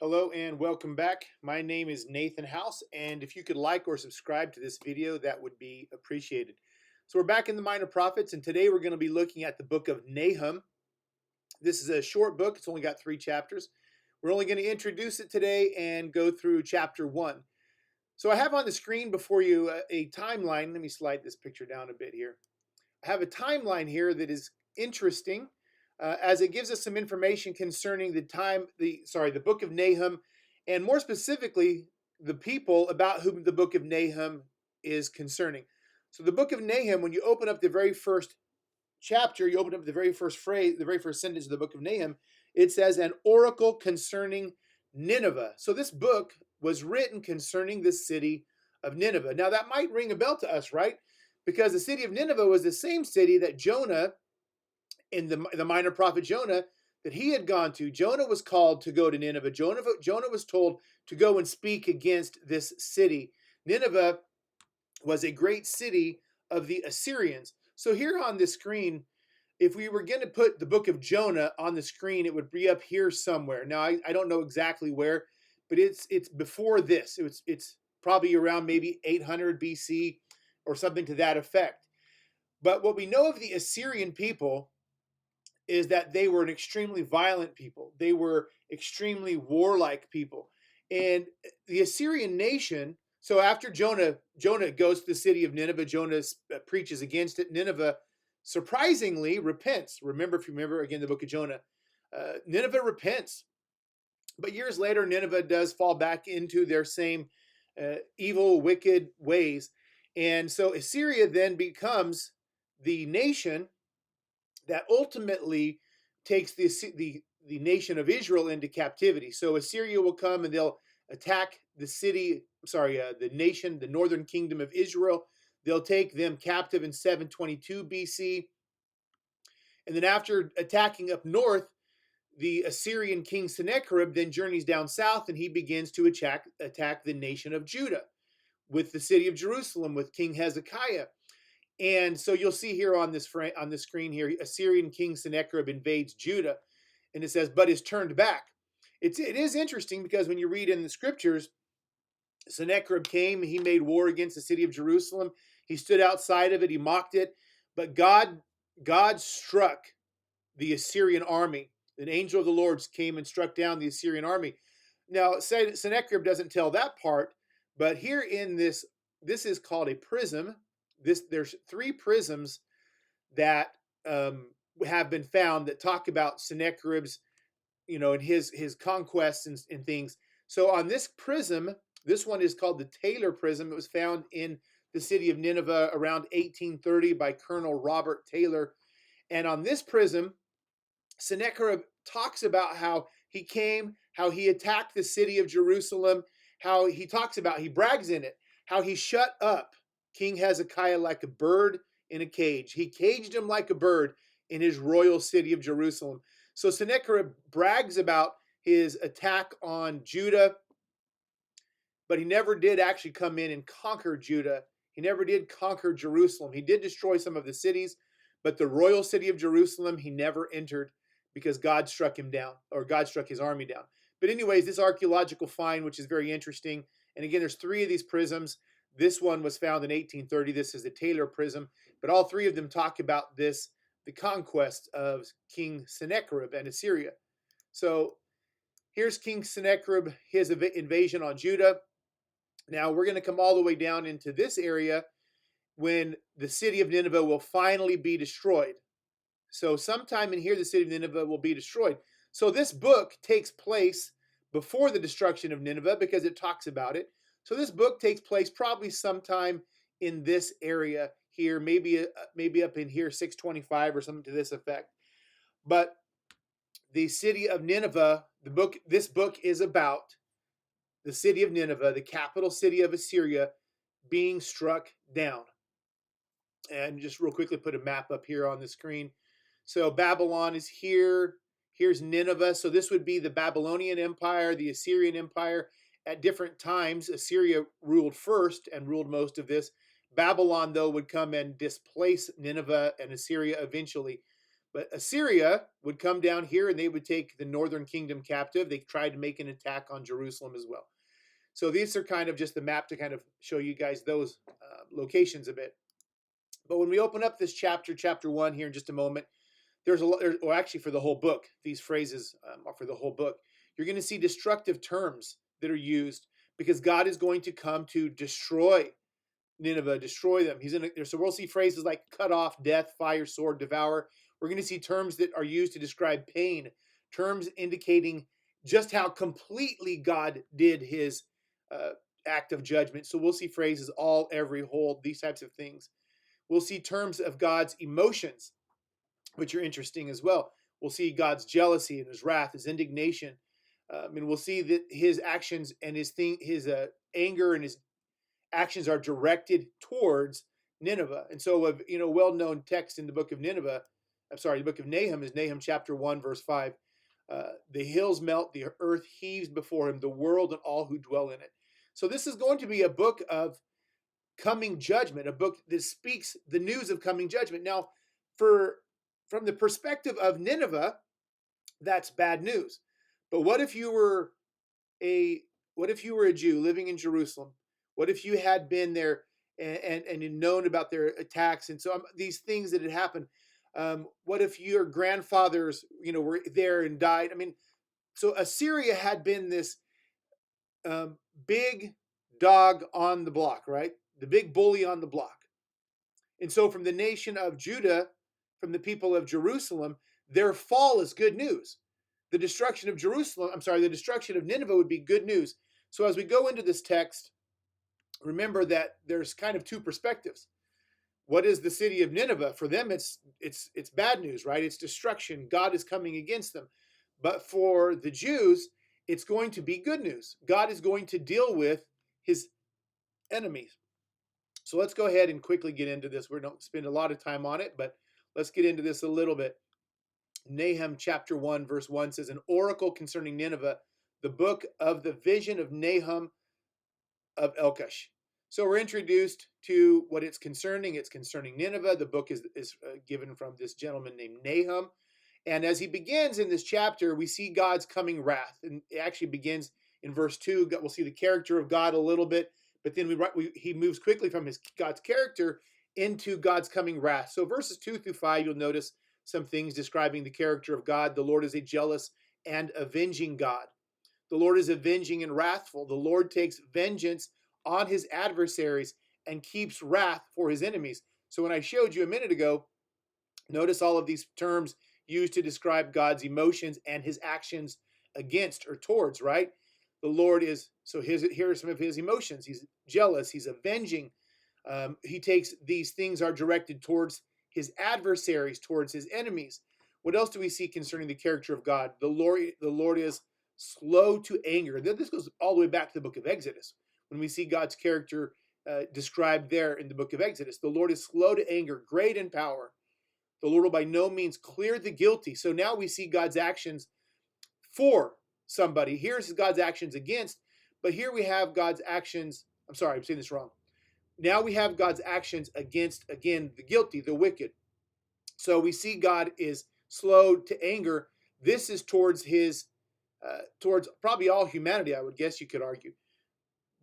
Hello and welcome back. My name is Nathan House, and if you could like or subscribe to this video, that would be appreciated. So we're back in the Minor Prophets, and today we're going to be looking at the book of Nahum. This is a short book. It's only got 3 chapters. We're only going to introduce it today and go through chapter 1. So I have on the screen before you a timeline. Let me slide this picture down a bit here. I have a timeline here that is interesting as it gives us some information concerning the book of Nahum, and more specifically, the people about whom the book of Nahum is concerning. So the book of Nahum, when you open up the very first chapter, you open up the very first phrase, the very first sentence of the book of Nahum, it says, an oracle concerning Nineveh. So this book was written concerning the city of Nineveh. Now that might ring a bell to us, right? Because the city of Nineveh was the same city that Jonah, in the minor prophet Jonah, that he had gone to. Jonah was called to go to Nineveh. Jonah was told to go and speak against this city. Nineveh was a great city of the Assyrians. So here on the screen, if we were going to put the book of Jonah on the screen, it would be up here somewhere. Now, I don't know exactly where, but it's before this. It's probably around maybe 800 BC or something to that effect. But what we know of the Assyrian people is that they were an extremely violent people. They were extremely warlike people. And the Assyrian nation, so after Jonah goes to the city of Nineveh, Jonah preaches against it. Nineveh surprisingly repents. If you remember again the book of Jonah, Nineveh repents. But years later, Nineveh does fall back into their same evil, wicked ways. And so Assyria then becomes the nation that ultimately takes the nation of Israel into captivity. So Assyria will come and they'll attack the nation, the northern kingdom of Israel. They'll take them captive in 722 BC. And then after attacking up north, the Assyrian king Sennacherib then journeys down south and he begins to attack the nation of Judah with the city of Jerusalem with King Hezekiah. And so you'll see here on this screen here, Assyrian king Sennacherib invades Judah, and it says, but is turned back. It is interesting because when you read in the scriptures, Sennacherib came, he made war against the city of Jerusalem. He stood outside of it, he mocked it, but God struck the Assyrian army. An angel of the Lord came and struck down the Assyrian army. Now, Sennacherib doesn't tell that part, but here in this is called a prism. There's 3 prisms that have been found that talk about Sennacherib's, and his conquests and things. So on this prism, this one is called the Taylor prism. It was found in the city of Nineveh around 1830 by Colonel Robert Taylor. And on this prism, Sennacherib talks about how he came, how he attacked the city of Jerusalem, how he brags in it, how he shut up King Hezekiah like a bird in a cage. He caged him like a bird in his royal city of Jerusalem. So Sennacherib brags about his attack on Judah, but he never did actually come in and conquer Judah. He never did conquer Jerusalem. He did destroy some of the cities, but the royal city of Jerusalem he never entered because God struck him down, or God struck his army down. But anyways, this archaeological find, which is very interesting, and again, there's 3 of these prisms. This one was found in 1830. This is the Taylor prism, but all 3 of them talk about the conquest of King Sennacherib and Assyria. So here's King Sennacherib, his invasion on Judah. Now we're going to come all the way down into this area when the city of Nineveh will finally be destroyed. So sometime in here, the city of Nineveh will be destroyed. So this book takes place before the destruction of Nineveh because it talks about it. So this book takes place probably sometime in this area here, maybe up in here 625 or something to this effect. But the city of Nineveh, this book is about the city of Nineveh, the capital city of Assyria, being struck down. And just real quickly put a map up here on the screen. So Babylon is here. Here's Nineveh. So this would be the Babylonian Empire, the Assyrian Empire. At different times, Assyria ruled first and ruled most of this. Babylon, though, would come and displace Nineveh and Assyria eventually. But Assyria would come down here and they would take the northern kingdom captive. They tried to make an attack on Jerusalem as well. So these are kind of just the map to kind of show you guys those locations a bit. But when we open up this chapter 1 here in just a moment, there's a lot, or actually for the whole book, these phrases are for the whole book. You're going to see destructive terms that are used because God is going to come to destroy Nineveh, destroy them. So we'll see phrases like cut off, death, fire, sword, devour. We're going to see terms that are used to describe pain, terms indicating just how completely God did his act of judgment. So we'll see phrases all, every, whole, these types of things. We'll see terms of God's emotions, which are interesting as well. We'll see God's jealousy and his wrath, his indignation. And we'll see that his actions and his anger and his actions are directed towards Nineveh. And so a well-known text in the book of the book of Nahum is Nahum chapter 1, verse 5. The hills melt, the earth heaves before him, the world and all who dwell in it. So this is going to be a book of coming judgment, a book that speaks the news of coming judgment. Now, from the perspective of Nineveh, that's bad news. But what if you were a Jew living in Jerusalem? What if you had been there and you known about their attacks and so these things that had happened? What if your grandfathers, were there and died? I mean, so Assyria had been this big dog on the block, right? The big bully on the block. And so from the nation of Judah, from the people of Jerusalem, their fall is good news. The destruction of the destruction of Nineveh would be good news. So as we go into this text, remember that there's kind of two perspectives. What is the city of Nineveh? For them, it's bad news, right? It's destruction. God is coming against them. But for the Jews, it's going to be good news. God is going to deal with his enemies. So let's go ahead and quickly get into this. We don't spend a lot of time on it, but let's get into this a little bit. Nahum chapter 1, verse 1 says, an oracle concerning Nineveh, the book of the vision of Nahum of Elkosh. So we're introduced to what it's concerning. It's concerning Nineveh. The book is given from this gentleman named Nahum. And as he begins in this chapter, we see God's coming wrath. And it actually begins in verse 2. We'll see the character of God a little bit, but then he moves quickly from God's character into God's coming wrath. So verses 2 through 5, you'll notice some things describing the character of God. The Lord is a jealous and avenging God. The Lord is avenging and wrathful. The Lord takes vengeance on his adversaries and keeps wrath for his enemies. So when I showed you a minute ago, notice all of these terms used to describe God's emotions and his actions against or towards, right? The Lord is, so here are some of his emotions. He's jealous. He's avenging. He takes these things are directed towards his adversaries, towards his enemies. What else do we see concerning the character of God? The Lord is slow to anger. This goes all the way back to the book of Exodus. When we see God's character described there in the book of Exodus, the Lord is slow to anger, great in power. The Lord will by no means clear the guilty. So now we see God's actions for somebody. Here's God's actions against, but here we have God's actions. I'm sorry, I'm saying this wrong. Now we have God's actions against, again, the guilty, the wicked. So we see God is slow to anger. This is towards towards probably all humanity, I would guess you could argue.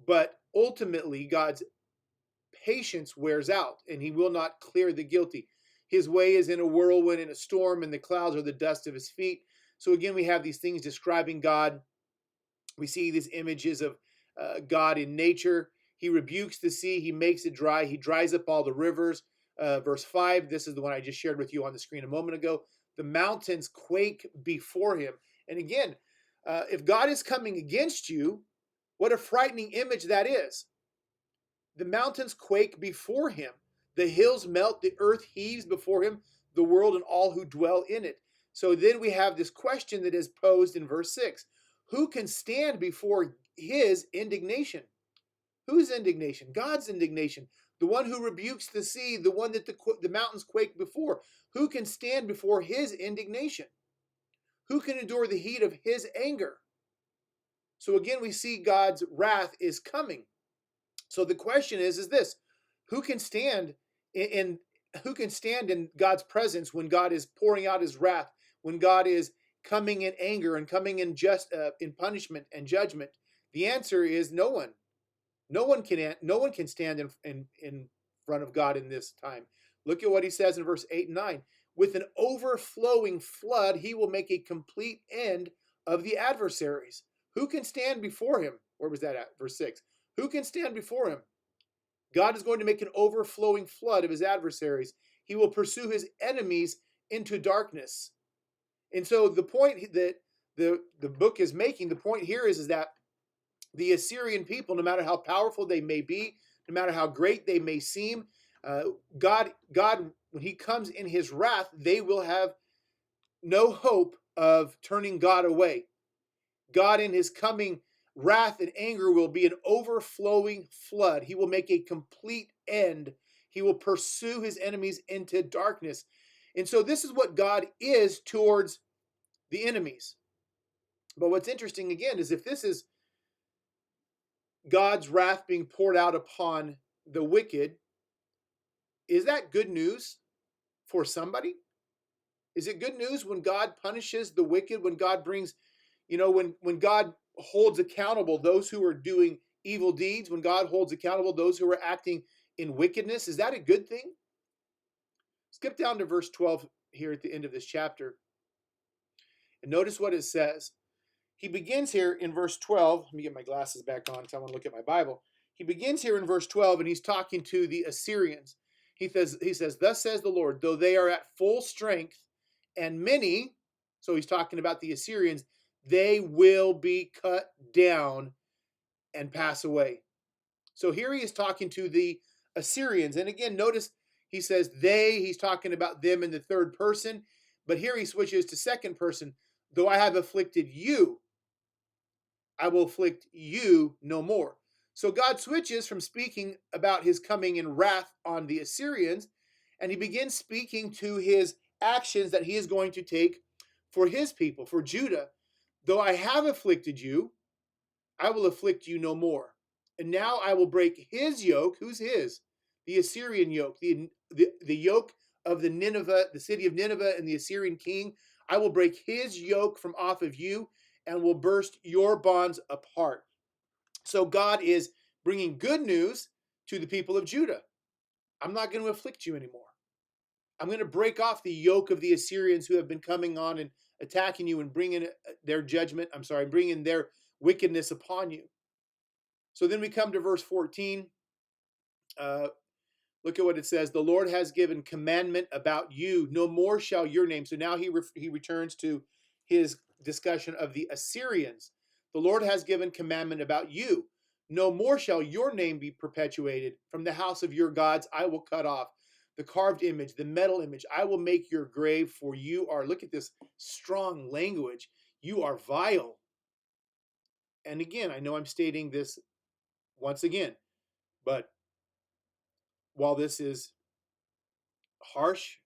But ultimately, God's patience wears out, and he will not clear the guilty. His way is in a whirlwind, in a storm, and the clouds are the dust of his feet. So again, we have these things describing God. We see these images of God in nature. He rebukes the sea. He makes it dry. He dries up all the rivers. Verse 5, this is the one I just shared with you on the screen a moment ago. The mountains quake before him. And again, if God is coming against you, what a frightening image that is. The mountains quake before him. The hills melt. The earth heaves before him, the world and all who dwell in it. So then we have this question that is posed in verse 6. Who can stand before his indignation? Whose indignation? God's indignation. The one who rebukes the sea, the one that the mountains quake before. Who can stand before his indignation? Who can endure the heat of his anger? So again, we see God's wrath is coming. So the question is this: who can stand in who can stand in God's presence when God is pouring out his wrath, when God is coming in anger and coming in in punishment and judgment? The answer is no one. No one can stand in front of God in this time. Look at what he says in verse 8 and 9. With an overflowing flood, he will make a complete end of the adversaries. Who can stand before him? Where was that at? Verse 6. Who can stand before him? God is going to make an overflowing flood of his adversaries. He will pursue his enemies into darkness. And so the point that the book is making, the point here is that the Assyrian people, no matter how powerful they may be, no matter how great they may seem, God, when he comes in his wrath, they will have no hope of turning God away. God in his coming wrath and anger will be an overflowing flood. He will make a complete end. He will pursue his enemies into darkness. And so this is what God is towards the enemies. But what's interesting again is if this is God's wrath being poured out upon the wicked, is that good news for somebody? Is it good news when God punishes the wicked, when God brings, when God holds accountable those who are doing evil deeds, when God holds accountable those who are acting in wickedness? Is that a good thing? Skip down to verse 12 here at the end of this chapter and notice what it says. He begins here in verse 12. Let me get my glasses back on because I want to look at my Bible. He begins here in verse 12 and he's talking to the Assyrians. He says, thus says the Lord, though they are at full strength and many, so he's talking about the Assyrians, they will be cut down and pass away. So here he is talking to the Assyrians. And again, notice he says he's talking about them in the third person. But here he switches to second person. Though I have afflicted you, I will afflict you no more. So God switches from speaking about his coming in wrath on the Assyrians, and he begins speaking to his actions that he is going to take for his people, for Judah. Though I have afflicted you, I will afflict you no more. And now I will break his yoke. Who's his? The Assyrian yoke, the yoke of the Nineveh, the city of Nineveh and the Assyrian king. I will break his yoke from off of you and will burst your bonds apart. So God is bringing good news to the people of Judah. I'm not going to afflict you anymore. I'm going to break off the yoke of the Assyrians who have been coming on and attacking you and bringing their judgment. Bringing their wickedness upon you. So then we come to verse 14. Look at what it says. The Lord has given commandment about you. No more shall your name. So now he returns to his discussion of the Assyrians. The Lord has given commandment about you. No more shall your name be perpetuated. From the house of your gods I will cut off the carved image, the metal image. I will make your grave, for you are, look at this strong language, you are vile. And again, I know I'm stating this once again, but while this is harsh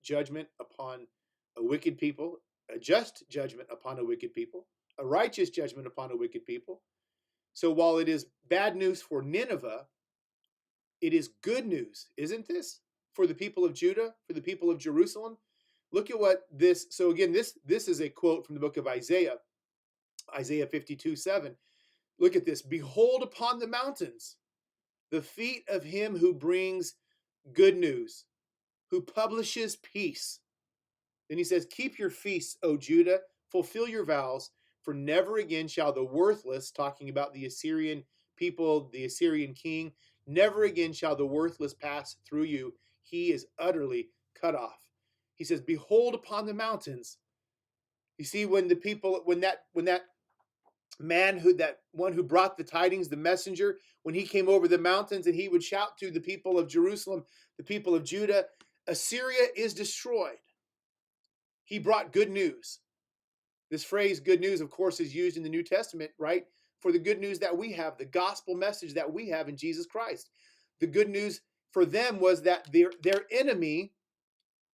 judgment upon a wicked people, a just judgment upon a wicked people, a righteous judgment upon a wicked people. So while it is bad news for Nineveh, it is good news, isn't this? For the people of Judah, for the people of Jerusalem. Look at what this, so again, this is a quote from the book of Isaiah, Isaiah 52:7. Look at this. Behold upon the mountains the feet of him who brings good news, who publishes peace. Then he says, keep your feasts, O Judah, fulfill your vows, for never again shall the worthless, talking about the Assyrian people, the Assyrian king, never again shall the worthless pass through you. He is utterly cut off. He says, behold upon the mountains. You see, when that man that one who brought the tidings, the messenger, when he came over the mountains and he would shout to the people of Jerusalem, the people of Judah, Assyria is destroyed. He brought good news. This phrase, good news, of course, is used in the New Testament, right? For the good news that we have, the gospel message that we have in Jesus Christ. The good news for them was that their enemy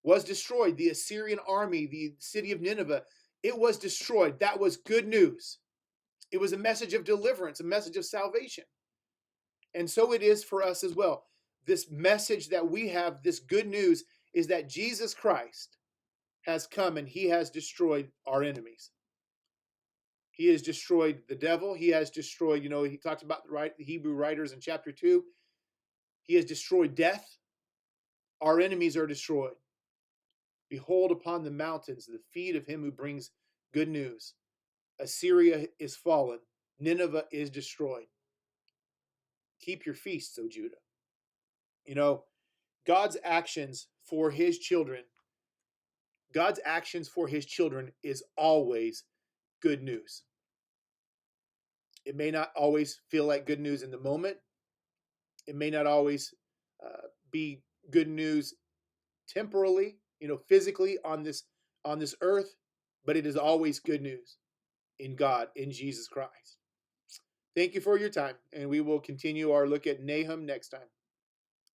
was destroyed. The Assyrian army, the city of Nineveh, it was destroyed. That was good news. It was a message of deliverance, a message of salvation. And so it is for us as well. this message that we have, this good news, is that Jesus Christ has come and he has destroyed our enemies. He has destroyed the devil. He has destroyed, he talks about the Hebrew writers in chapter 2. He has destroyed death. Our enemies are destroyed. Behold upon the mountains the feet of him who brings good news. Assyria is fallen. Nineveh is destroyed. Keep your feasts, O Judah. God's actions for his children, God's actions for his children is always good news. It may not always feel like good news in the moment. It may not always be good news temporally, physically on this earth, but it is always good news in God, in Jesus Christ. Thank you for your time, and we will continue our look at Nahum next time.